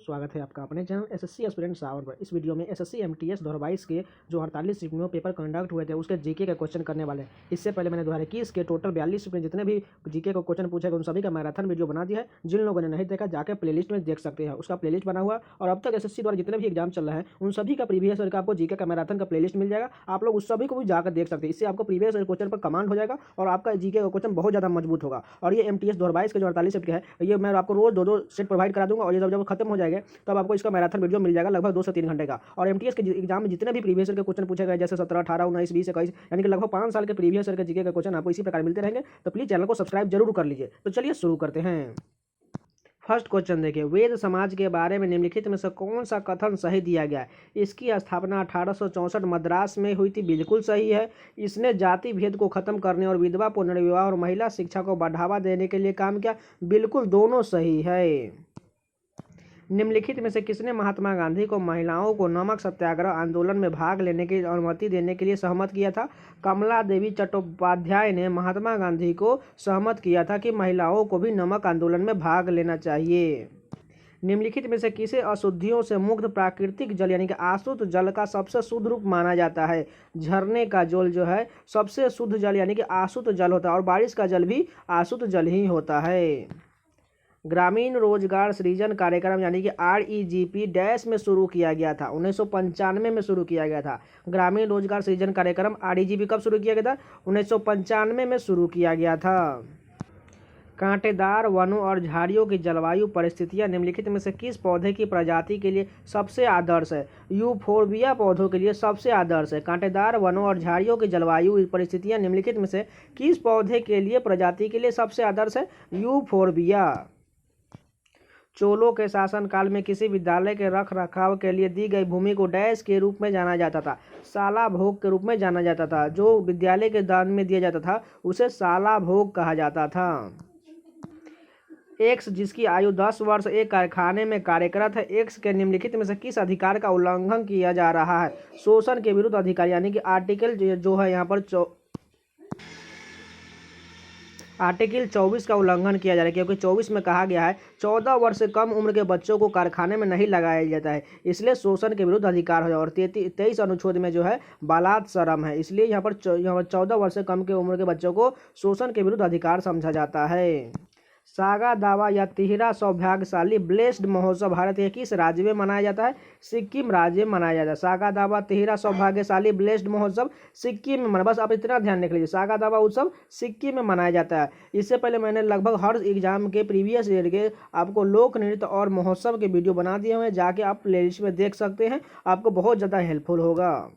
स्वागत है आपका अपने चैनल एसएससी एस्पिरेंट सावर पर। इस वीडियो में एसएससी एमटीएस 2022 के जो 48 शिफ्ट पेपर कंडक्ट हुए थे उसके जीके के क्वेश्चन करने वाले हैं। इससे पहले मैंने 2021 के टोटल 42 शिफ्ट में जितने भी जीके को क्वेश्चन पूछे गए उन सभी का मैराथन वीडियो बना दिया है। जिन लोगों ने नहीं देखा जाकर प्लेलिस्ट में देख सकते हैं, उसका प्लेलिस्ट बना हुआ। और अब तक एसएससी द्वारा जितने भी एग्जाम चल रहे हैं उन सभी का प्रीवियस ईयर का आपको जीके का मैराथन का प्लेलिस्ट मिल जाएगा। आप लोग उस सभी को भी जाकर देख सकते हैं। इससे आपको प्रीवियस ईयर क्वेश्चन पर कमांड हो जाएगा और आपका जीके का क्वेश्चन बहुत ज़्यादा मजबूत होगा। और ये एमटीएस 2022 के जो 48 शिफ्ट है, ये मैं आपको रोज दो सेट प्रोवाइड करा दूंगा। और ये जब खत्म हो जाएगा तब आपको इसका मैराथन वीडियो मिल जाएगा लगभग 2 से 3 घंटे का। और एमटीएस के एग्जाम में जितने भी प्रीवियस ईयर के क्वेश्चन पूछे गए, जैसे 17, 18, 19, 20, 21, यानी कि लगभग 5 साल के प्रीवियस ईयर के जीके के क्वेश्चन आपको इसी प्रकार मिलते रहेंगे। तो प्लीज चैनल को सब्सक्राइब जरूर कर लीजिए। तो चलिए शुरू करते हैं। फर्स्ट क्वेश्चन देखिए, वेद समाज के बारे में निम्नलिखित में से कौन सा कथन सही दिया गया है? इसकी स्थापना 1864 मद्रास में हुई थी, बिल्कुल सही है। इसने जाति भेद को खत्म करने और विधवा पुनर्विवाह और महिला शिक्षा को बढ़ावा देने के लिए काम किया, बिल्कुल दोनों सही है। निम्नलिखित में से किसने महात्मा गांधी को महिलाओं को नमक सत्याग्रह आंदोलन में भाग लेने की अनुमति देने के लिए सहमत किया था? कमला देवी चट्टोपाध्याय ने महात्मा गांधी को सहमत किया था कि महिलाओं को भी नमक आंदोलन में भाग लेना चाहिए। निम्नलिखित में से किसे अशुद्धियों से मुक्त प्राकृतिक जल यानी कि आशुद्ध जल का सबसे शुद्ध रूप माना जाता है? झरने का जल जो है सबसे शुद्ध जल यानी कि आशुद्ध जल होता है, और बारिश का जल भी आशुद्ध जल ही होता है। ग्रामीण रोजगार सृजन कार्यक्रम यानी कि REGP डैश में शुरू किया गया था? 1995 में शुरू किया गया था। ग्रामीण रोजगार सृजन कार्यक्रम REGP कब शुरू किया गया था? 1995 में शुरू किया गया था। कांटेदार वनों और झाड़ियों की जलवायु परिस्थितियां निम्नलिखित में से किस पौधे की प्रजाति के लिए सबसे आदर्श है? यूफोर्बिया पौधों के लिए सबसे आदर्श है। कांटेदार वनों और झाड़ियों की जलवायु परिस्थितियां निम्नलिखित में से किस पौधे के लिए प्रजाति के लिए सबसे आदर्श है? यूफोर्बिया। चोलों के शासनकाल में किसी विद्यालय के रख रखाव के लिए दी गई भूमि को डैश के रूप में जाना जाता था? साला भोग के रूप में जाना जाता था। जो विद्यालय के दान में दिया जाता था उसे साला भोग कहा जाता था। एक्स जिसकी आयु 10 वर्ष एक कारखाने में कार्यरत है, एक्स के निम्नलिखित में से किस अधिकार का उल्लंघन किया जा रहा है? शोषण के विरुद्ध अधिकार यानी कि आर्टिकल जो है यहाँ पर आर्टिकल 24 का उल्लंघन किया जा रहा है, क्योंकि 24 में कहा गया है 14 वर्ष से कम उम्र के बच्चों को कारखाने में नहीं लगाया जाता है, इसलिए शोषण के विरुद्ध अधिकार है। और 23 अनुच्छेद में जो है बालात शरम है, इसलिए यहाँ पर 14 वर्ष से कम के उम्र के बच्चों को शोषण के विरुद्ध अधिकार समझा जाता है। सागा दावा या तिहरा सौभाग्यशाली ब्लेस्ड महोत्सव भारत के किस राज्य में मनाया जाता है? सिक्किम राज्य में मनाया जाता है। सागा दावा तिहरा सौभाग्यशाली ब्लेस्ड महोत्सव सिक्किम में मना, बस आप इतना ध्यान रख लीजिए, सागा दावा उत्सव सिक्किम में मनाया जाता है। इससे पहले मैंने लगभग हर एग्जाम के प्रीवियस ईयर के आपको लोक नृत्य और महोत्सव के वीडियो बना दिए हुए हैं, जाके आप प्लेलिस्ट में देख सकते हैं, आपको बहुत ज़्यादा हेल्पफुल होगा।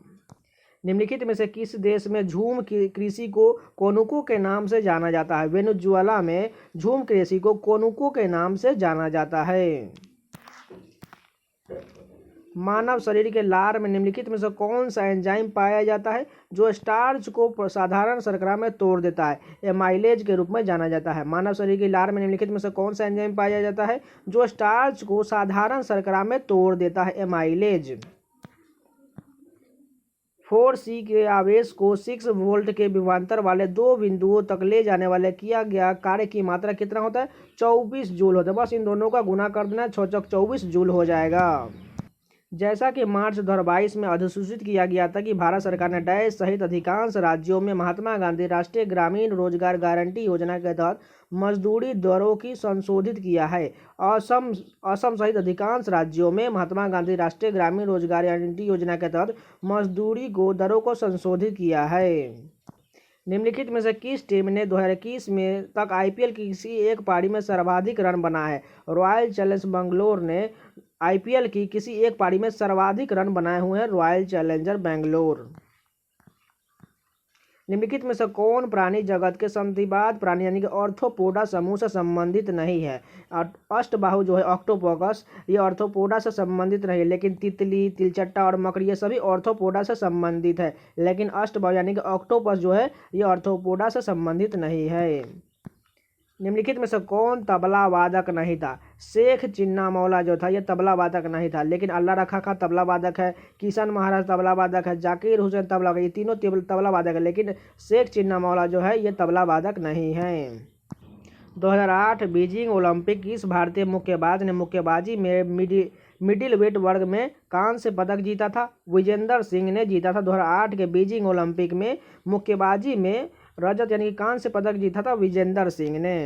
निम्नलिखित में से किस देश में झूम कृषि को कोनुको के नाम से जाना जाता है? वेनेजुएला में झूम कृषि को कोनुको के नाम से जाना जाता है। मानव शरीर के लार में निम्नलिखित में से कौन सा एंजाइम पाया जाता है जो स्टार्च को साधारण शर्करा में तोड़ देता है? एमाइलेज के रूप में जाना जाता है। मानव शरीर के लार में निम्नलिखित में से कौन सा एंजाइम पाया जाता है जो स्टार्च को साधारण शर्करा में तोड़ देता है? एमाइलेज। 4C के आवेश को 6 वोल्ट के विभवांतर वाले 2 बिंदुओं तक ले जाने वाले किया गया कार्य की मात्रा कितना होता है? 24 जूल होता है। बस इन दोनों का गुना कर देना, 6 चौक 24 जूल हो जाएगा। जैसा कि मार्च 2022 में अधिसूचित किया गया था कि भारत सरकार ने डैश सहित अधिकांश राज्यों में महात्मा गांधी राष्ट्रीय ग्रामीण रोजगार गारंटी योजना के तहत मजदूरी दरों की संशोधित किया है। असम सहित अधिकांश राज्यों में महात्मा गांधी राष्ट्रीय ग्रामीण रोजगार गारंटी योजना के तहत मजदूरी दरों को संशोधित किया है। निम्नलिखित में से किस टीम ने 2021 में तक IPL की किसी एक पारी में सर्वाधिक रन बनाए हैं? रॉयल चैलेंजर्स बेंगलोर ने IPL की किसी एक पारी में सर्वाधिक रन बनाए हुए हैं, रॉयल चैलेंजर बेंगलोर। निम्नलिखित में से कौन प्राणी जगत के संधिवाद प्राणी यानी कि ऑर्थोपोडा समूह से संबंधित नहीं है? अष्टबाहु जो है ऑक्टोपस, ये ऑर्थोपोडा से संबंधित नहीं है, लेकिन तितली, तिलचट्टा और मकड़ी ये सभी ऑर्थोपोडा से संबंधित है, लेकिन अष्टबाहु यानी कि ऑक्टोपस जो है ये ऑर्थोपोडा से संबंधित नहीं है। निम्नलिखित में से कौन तबला वादक नहीं था? शेख चिन्ना मौला जो था ये तबला वादक नहीं था, लेकिन अल्लाह रखा खां तबला वादक है, किशन महाराज तबला वादक है, जाकिर हुसैन तबला, ये तीनों तबला वादक है, लेकिन शेख चिन्ना मौला जो है ये तबला वादक नहीं है। 2008 बीजिंग ओलंपिक किस भारतीय मुक्केबाज ने मुक्केबाजी में मिडिल वेट वर्ग में कांस्य पदक जीता था? विजेंदर सिंह ने जीता था 2008 के बीजिंग ओलंपिक में मुक्केबाजी में रजत यानी कि कांस्य पदक जीता था विजेंदर सिंह ने।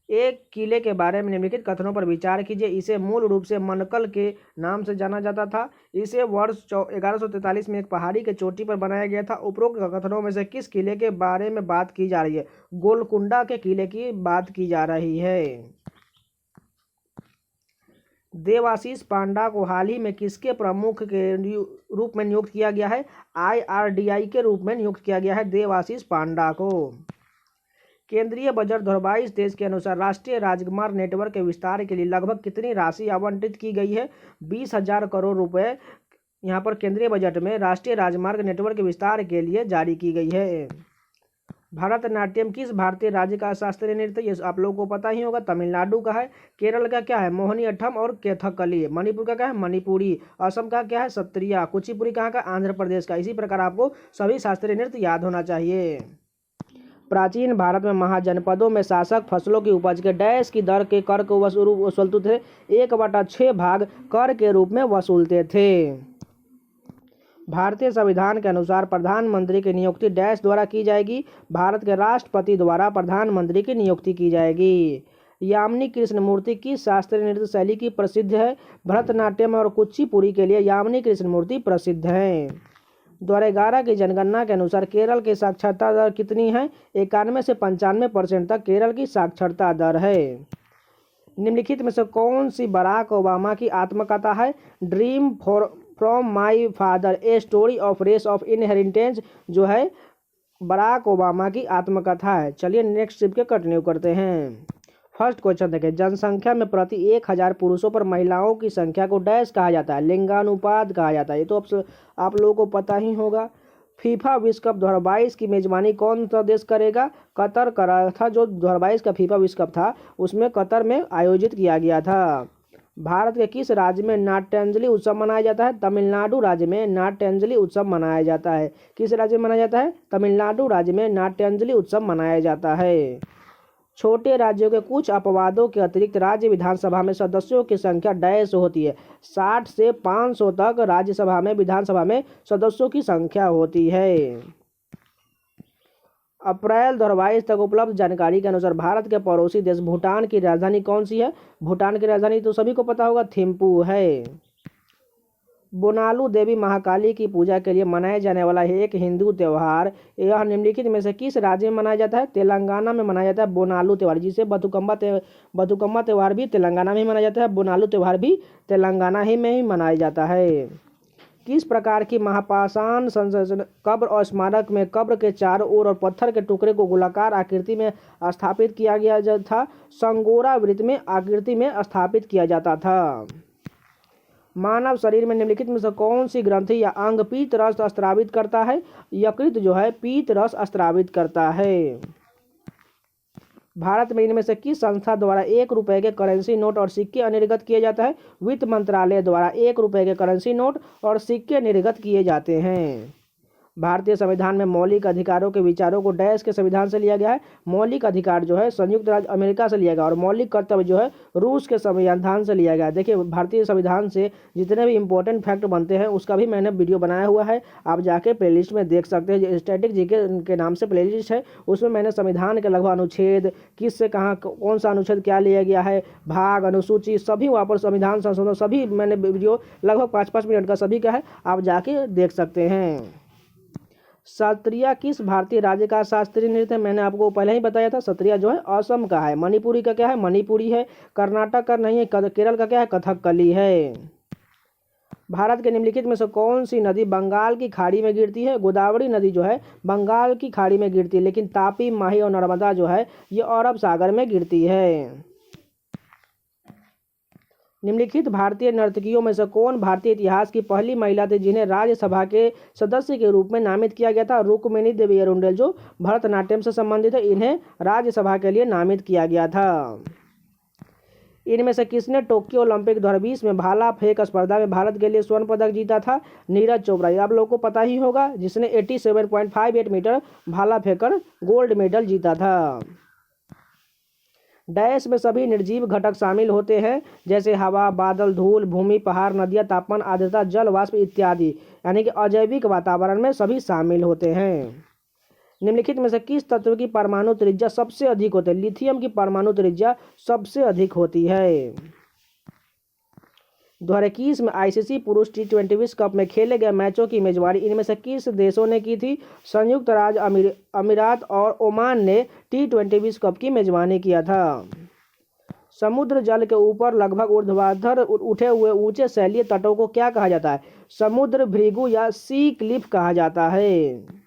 एक किले के बारे में निम्नलिखित कथनों पर विचार कीजिए। इसे मूल रूप से मनकल के नाम से जाना जाता था। इसे वर्ष 1143 में एक पहाड़ी के चोटी पर बनाया गया था। उपरोक्त कथनों में से किस किले के बारे में बात की जा रही है? गोलकुंडा के किले की बात की जा रही है। देवाशीष पांडा को हाल ही में किसके प्रमुख के रूप में नियुक्त किया गया है? IRDI के रूप में नियुक्त किया गया है देवाशीष पांडा को। केंद्रीय बजट 2022-23 के अनुसार राष्ट्रीय राजमार्ग नेटवर्क के विस्तार के लिए लगभग कितनी राशि आवंटित की गई है? 20,000 करोड़ रुपए यहाँ पर केंद्रीय बजट में राष्ट्रीय राजमार्ग नेटवर्क के विस्तार के लिए जारी की गई है। भरतनाट्यम किस भारतीय राज्य का शास्त्रीय नृत्य? ये आप लोगों को पता ही होगा, तमिलनाडु का है। केरल का क्या है? मोहिनीअट्टम और कथकली। मणिपुर का क्या है? मणिपुरी। असम का क्या है? सत्रिया। कुचिपुड़ी कहाँ का? आंध्र प्रदेश का। इसी प्रकार आपको सभी शास्त्रीय नृत्य याद होना चाहिए। प्राचीन भारत में महाजनपदों में शासक फसलों की उपज के डैश की दर के कर को वसूलते थे। 1/6 भाग कर के रूप में वसूलते थे। भारतीय संविधान के अनुसार प्रधानमंत्री की नियुक्ति डैश द्वारा की जाएगी? भारत के राष्ट्रपति द्वारा प्रधानमंत्री की नियुक्ति की जाएगी। यामिनी कृष्णमूर्ति किस शास्त्रीय नृत्य शैली की प्रसिद्ध है? भरतनाट्यम और कुचिपुड़ी के लिए यामिनी कृष्णमूर्ति प्रसिद्ध हैं। 2011 की जनगणना के अनुसार केरल की साक्षरता दर कितनी है? 91 से 95% तक केरल की साक्षरता दर है। निम्नलिखित में से कौन सी बराक ओबामा की आत्मकथा है? Dream from my father a story of race of inheritance जो है बराक ओबामा की आत्मकथा है। चलिए नेक्स्ट स्टेप के कंटिन्यू करते हैं। फर्स्ट क्वेश्चन देखें, जनसंख्या में प्रति 1000 पुरुषों पर महिलाओं की संख्या को डैश कहा जाता है? लिंगानुपात कहा जाता है। ये तो आप लोगों को पता ही होगा। फीफा विश्व कप 2022 की मेजबानी कौन सा देश करेगा? कतर कर रहा था। जो 2022 का फीफा विश्व कप था उसमें कतर में आयोजित किया गया था। भारत के किस राज्य में नाट्यांजलि उत्सव मनाया जाता है? तमिलनाडु राज्य में नाट्यांजलि उत्सव मनाया जाता है। किस राज्य में मनाया जाता है? तमिलनाडु राज्य में नाट्यांजलि उत्सव मनाया जाता है। छोटे राज्यों के कुछ अपवादों के अतिरिक्त राज्य विधानसभा में सदस्यों की संख्या डैश होती है? 60 से 500 तक राज्यसभा में विधानसभा में सदस्यों की संख्या होती है। अप्रैल 2022 तक उपलब्ध जानकारी के अनुसार भारत के पड़ोसी देश भूटान की राजधानी कौन सी है? भूटान की राजधानी तो सभी को पता होगा, थिम्पू है। बोनालू देवी महाकाली की पूजा के लिए मनाया जाने वाला एक हिंदू त्यौहार यह निम्नलिखित में से किस राज्य में मनाया जाता है? तेलंगाना में मनाया जाता है बोनालू त्यौहार, जिसे बथुकम्मा त्यौहार भी तेलंगाना में ही मनाया जाता है। बोनालू त्यौहार भी तेलंगाना ही में ही मनाया जाता है। किस प्रकार की महापाषाण संरचना कब्र और स्मारक में कब्र के चारों ओर और पत्थर के टुकड़े को गोलाकार आकृति में स्थापित किया गया था? संगोरा वृत्त में आकृति में स्थापित किया जाता था। मानव शरीर में निम्नलिखित में से कौन सी ग्रंथि या अंग पीत रस स्रावित करता है? यकृत जो है पीत रस स्रावित करता है। भारत में इनमें से किस संस्था द्वारा 1 रुपए के करेंसी नोट और सिक्के निर्गत किए जाते हैं? वित्त मंत्रालय द्वारा 1 रुपए के करेंसी नोट और सिक्के निर्गत किए जाते हैं। भारतीय संविधान में मौलिक अधिकारों के विचारों को डैश के संविधान से लिया गया है? मौलिक अधिकार जो है संयुक्त राज्य अमेरिका से लिया गया और मौलिक कर्तव्य जो है रूस के संविधान से लिया गया। देखिए भारतीय संविधान से जितने भी इंपॉर्टेंट फैक्ट बनते हैं उसका भी मैंने वीडियो बनाया हुआ है, आप जाके प्लेलिस्ट में देख सकते हैं। स्टैटिक जीके के नाम से प्लेलिस्ट है, उसमें मैंने संविधान के लगभग अनुच्छेद किससे कहाँ कौन सा अनुच्छेद क्या लिया गया है, भाग अनुसूची सभी वहाँ पर संविधान संशोधन सभी मैंने वीडियो लगभग 5-5 मिनट का सभी का है, आप जाके देख सकते हैं। सत्रिया किस भारतीय राज्य का शास्त्रीय नृत्य है? मैंने आपको पहले ही बताया था, सत्रिया जो है असम का है। मणिपुरी का क्या है? मणिपुरी है। कर्नाटक का नहीं है, केरल का क्या है? कथकली है। भारत के निम्नलिखित में से कौन सी नदी बंगाल की खाड़ी में गिरती है? गोदावरी नदी जो है बंगाल की खाड़ी में गिरती है, लेकिन तापी, माही और नर्मदा जो है ये अरब सागर में गिरती है। निम्नलिखित भारतीय नर्तकियों में से कौन भारतीय इतिहास की पहली महिला थी जिन्हें राज्यसभा के सदस्य के रूप में नामित किया गया था? रुक्मिणी देवी अरुंडेल जो भरतनाट्यम से संबंधित है, इन्हें राज्यसभा के लिए नामित किया गया था। इनमें से किसने टोक्यो ओलंपिक 2020 में भाला फेंक स्पर्धा में भारत के लिए स्वर्ण पदक जीता था? नीरज चोपड़ा, आप लोगों को पता ही होगा, जिसने 87.58 मीटर भाला फेंककर गोल्ड मेडल जीता था। डैश में सभी निर्जीव घटक शामिल होते हैं, जैसे हवा, बादल, धूल, भूमि, पहाड़, नदियाँ, तापमान, आर्द्रता, जल वाष्प इत्यादि। यानी कि अजैविक वातावरण में सभी शामिल होते हैं। निम्नलिखित में से किस तत्व की परमाणु त्रिज्या सबसे अधिक होती है? लिथियम की परमाणु त्रिज्या सबसे अधिक होती है। 2021 में आईसीसी पुरुष T20 विश्व कप में खेले गए मैचों की मेजबानी इनमें से किस देशों ने की थी? संयुक्त राज्य अमीरात और ओमान ने T20 विश्व कप की मेजबानी किया था। समुद्र जल के ऊपर लगभग ऊर्ध्वाधर उठे हुए ऊंचे शैलीय तटों को क्या कहा जाता है? समुद्र भृगु या सी क्लिफ कहा जाता है।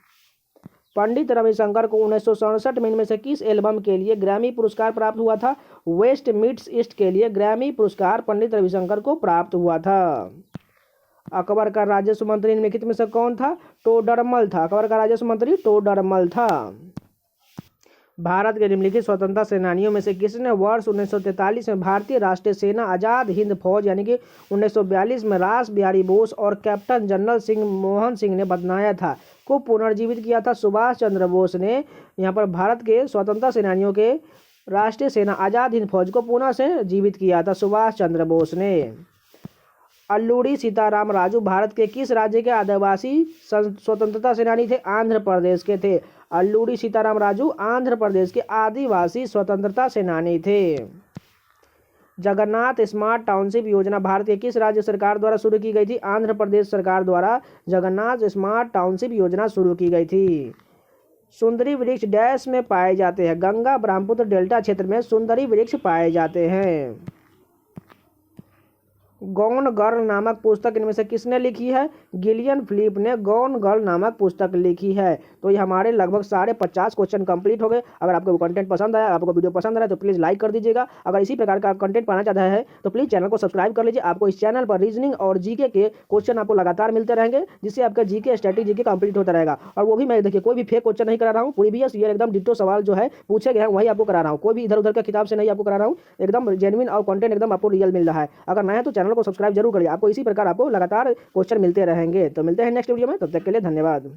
पंडित रविशंकर को 1967 में इनमें से किस एल्बम के लिए ग्रैमी पुरस्कार प्राप्त हुआ था? वेस्ट मीट्स ईस्ट के लिए ग्रैमी पुरस्कार पंडित रविशंकर को प्राप्त हुआ था। अकबर का राजस्व मंत्री निम्नलिखित में से कौन था? टोडरमल था। अकबर का राजस्व मंत्री टोडरमल था। भारत के निम्नलिखित स्वतंत्रता सेनानियों में से किसने वर्ष 1943 में भारतीय राष्ट्रीय सेना आज़ाद हिंद फौज यानी कि 1942 में रास बिहारी बोस और कैप्टन जनरल सिंह मोहन सिंह ने बनाया था को पुनर्जीवित किया था? सुभाष चंद्र बोस ने यहाँ पर भारत के स्वतंत्रता सेनानियों के राष्ट्रीय सेना आज़ाद हिंद फौज को पुनः से जीवित किया था सुभाष चंद्र बोस ने। अल्लूरी सीताराम राजू भारत के किस राज्य के आदिवासी स्वतंत्रता सेनानी थे? आंध्र प्रदेश के थे। अल्लूरी सीताराम राजू आंध्र प्रदेश के आदिवासी स्वतंत्रता सेनानी थे। जगन्नाथ स्मार्ट टाउनशिप योजना भारत के किस राज्य सरकार द्वारा शुरू की गई थी? आंध्र प्रदेश सरकार द्वारा जगन्नाथ स्मार्ट टाउनशिप योजना शुरू की गई थी। सुंदरी वृक्ष डैश में पाए जाते हैं? गंगा ब्रह्मपुत्र डेल्टा क्षेत्र में सुंदरी वृक्ष पाए जाते हैं। गॉन गर्ल नामक पुस्तक इनमें से किसने लिखी है? गिलियन फिलिप ने गॉन गर्ल नामक पुस्तक लिखी है। तो ये हमारे लगभग 50 क्वेश्चन कंप्लीट हो गए। अगर आपको कंटेंट पसंद आया, आपको वीडियो पसंद आया तो प्लीज़ लाइक कर दीजिएगा। अगर इसी प्रकार का कंटेंट पाना चाहता है तो प्लीज़ चैनल को सब्सक्राइब कर लीजिए। आपको इस चैनल पर रीजनिंग और जीके के क्वेश्चन आपको लगातार मिलते रहेंगे, जिससे आपका जीके स्टैटिक जीके कंप्लीट होता रहेगा। और वो भी मैं देखिए कोई भी फेक क्वेश्चन नहीं करा रहा हूँ, प्रीवियस ईयर एकदम डिट्टो सवाल जो है पूछे गए हैं वही आपको करा रहा हूँ। कोई भी इधर उधर का किताब से नहीं आपको करा रहा हूँ, एकदम जेन्युइन और कंटेंट एकदम आपको रियल मिल रहा है। अगर नया है तो चैनल को सब्सक्राइब जरूर करिए। आपको इसी प्रकार आपको लगातार क्वेश्चन मिलते रहेंगे। तो मिलते हैं नेक्स्ट वीडियो में, तब तक के लिए धन्यवाद।